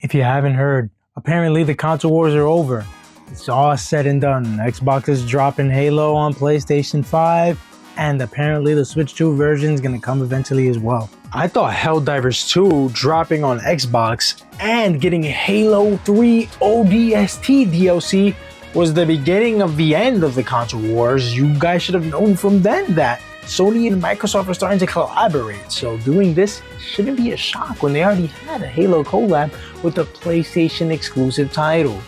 If you haven't heard, apparently the console wars are over. It's all said and done. Xbox is dropping Halo on PlayStation 5, and apparently the Switch 2 version is going to come eventually as well. I thought Helldivers 2 dropping on Xbox and getting Halo 3 ODST DLC was the beginning of the end of the console wars. You guys should have known from then that Sony and Microsoft are starting to collaborate, so doing this shouldn't be a shock when they already had a Halo collab with a PlayStation exclusive title.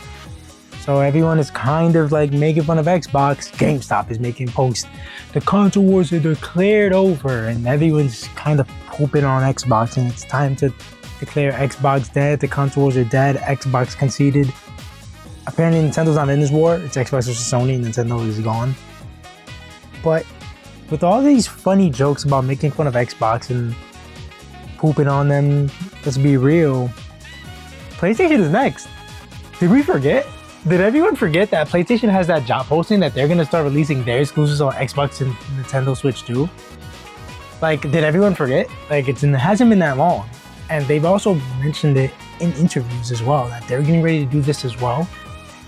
So everyone is kind of like making fun of Xbox. GameStop is making posts. The console wars are declared over, and everyone's kind of pooping on Xbox, and it's time to declare Xbox dead. The console wars are dead. Xbox conceded. Apparently Nintendo's not in this war. It's Xbox versus Sony, and Nintendo is gone. But with all these funny jokes about making fun of Xbox and pooping on them, let's be real, PlayStation is next. Did we forget? Did everyone forget that PlayStation has that job posting that they're gonna start releasing their exclusives on Xbox and Nintendo Switch 2? Like, did everyone forget? Like, it hasn't been that long. And they've also mentioned it in interviews as well, that they're getting ready to do this as well.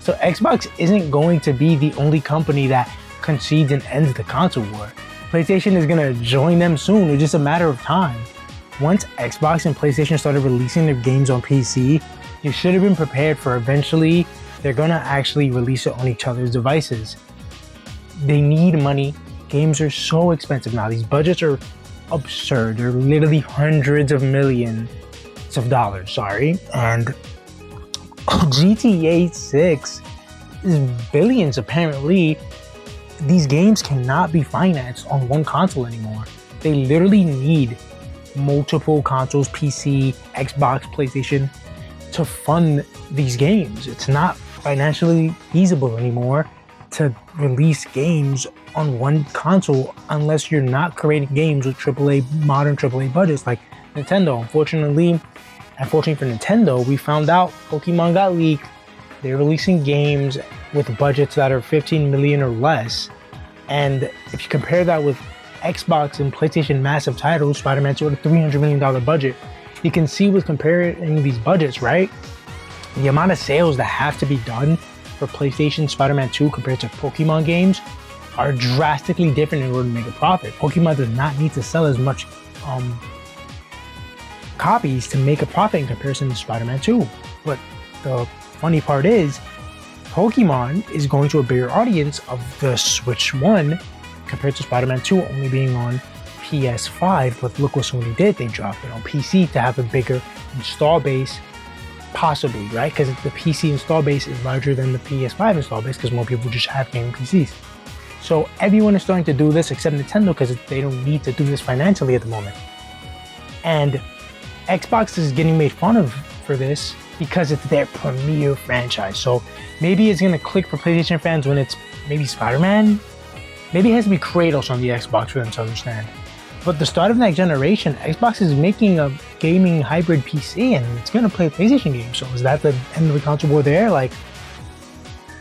So Xbox isn't going to be the only company that concedes and ends the console war. PlayStation is gonna join them soon. It's just a matter of time. Once Xbox and PlayStation started releasing their games on PC, you should have been prepared for eventually they're gonna actually release it on each other's devices. They need money. Games are so expensive now. These budgets are absurd. They're literally hundreds of millions of dollars, And GTA 6 is billions apparently. These games cannot be financed on one console anymore. They literally need multiple consoles, PC, Xbox, PlayStation, to fund these games. It's not financially feasible anymore to release games on one console unless you're not creating games with modern AAA budgets like Nintendo. Unfortunately for Nintendo, we found out Pokemon got leaked. They're releasing games with budgets that are 15 million or less. And if you compare that with Xbox and PlayStation massive titles, Spider-Man 2 with a $300 million budget, you can see with comparing these budgets, right? The amount of sales that have to be done for PlayStation Spider-Man 2 compared to Pokemon games are drastically different in order to make a profit. Pokemon does not need to sell as much copies to make a profit in comparison to Spider-Man 2. But the funny part is, Pokemon is going to a bigger audience of the Switch 1 compared to Spider-Man 2 only being on PS5. But look what Sony did. They dropped it on PC to have a bigger install base, possibly, right? Because the PC install base is larger than the PS5 install base because more people just have gaming PCs. So everyone is starting to do this except Nintendo because they don't need to do this financially at the moment. And Xbox is getting made fun of for this because it's their premier franchise. So maybe it's gonna click for PlayStation fans when it's maybe Spider-Man. Maybe it has to be Kratos on the Xbox for them to understand. But the start of next generation, Xbox is making a gaming hybrid PC and it's gonna play PlayStation games. So is that the end of the console war there? Like,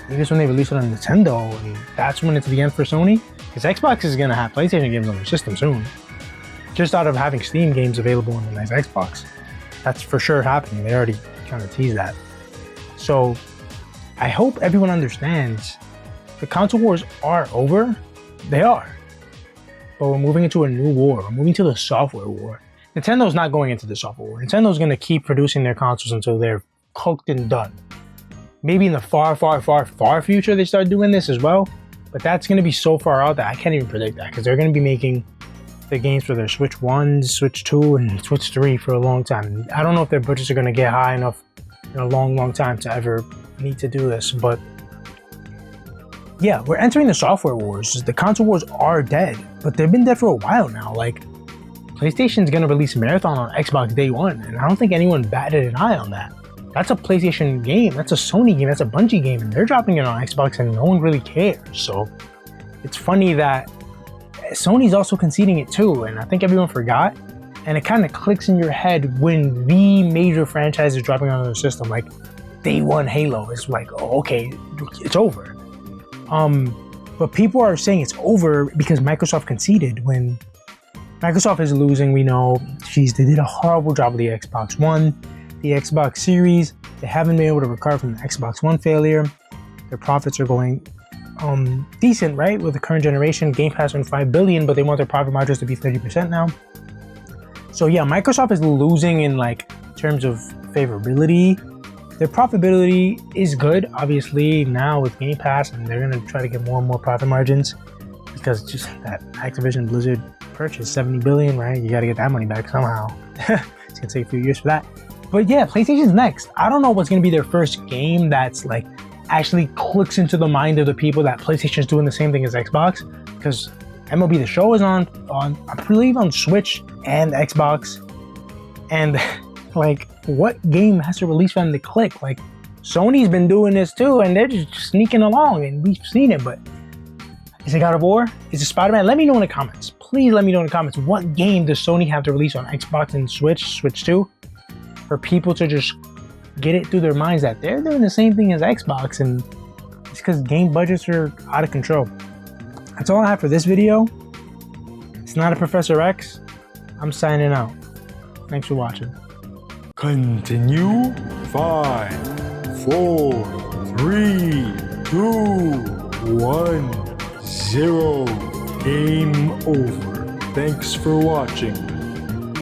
maybe it's when they release it on Nintendo and that's when it's the end for Sony? Because Xbox is gonna have PlayStation games on their system soon. Just out of having Steam games available on the next Xbox. That's for sure happening. They already kind of teased that. So I hope everyone understands the console wars are over. They are. But we're moving into a new war. We're moving to the software war. Nintendo's not going into the software war. Nintendo's going to keep producing their consoles until they're cooked and done. Maybe in the far, far, far, far future they start doing this as well. But that's going to be so far out that I can't even predict that because they're going to be making the games for their Switch 1, Switch 2, and Switch 3 for a long time. I don't know if their budgets are going to get high enough in a long, long time to ever need to do this, but yeah, we're entering the software wars. The console wars are dead, but they've been dead for a while now. Like, PlayStation's going to release Marathon on Xbox day one, and I don't think anyone batted an eye on that. That's a PlayStation game, that's a Sony game, that's a Bungie game, and they're dropping it on Xbox and no one really cares. So it's funny that Sony's also conceding it too, and I think everyone forgot. And it kind of clicks in your head when the major franchise is dropping on the system, like day one Halo. It's like, oh, okay, it's over. But people are saying it's over because Microsoft conceded. When Microsoft is losing, we know, they did a horrible job with the Xbox One. the Xbox Series. They haven't been able to recover from the Xbox One failure. Their profits are going decent, right? With the current generation, Game Pass earned $5 billion, but they want their profit margins to be 30% now. So yeah, Microsoft is losing in like terms of favorability. Their profitability is good, obviously, now with Game Pass, and they're gonna try to get more and more profit margins because just that Activision Blizzard purchase, $70 billion, right? You gotta get that money back somehow. It's gonna take a few years for that. But yeah, PlayStation's next. I don't know what's gonna be their first game that's like actually clicks into the mind of the people that PlayStation's doing the same thing as Xbox, because MLB The Show is on I believe on Switch and Xbox, and like what game has to release for them to click? Like Sony's been doing this too, and they're just sneaking along, and we've seen it. But is it God of War? Is it Spider-Man? Let me know in the comments. Please let me know in the comments. What game does Sony have to release on Xbox and Switch 2 for people to just get it through their minds that they're doing the same thing as Xbox, and it's because game budgets are out of control. That's all I have for this video. It's not a Professor X. I'm signing out. Thanks for watching. Continue. 5, 4, 3, 2, 1, 0. Game over. Thanks for watching.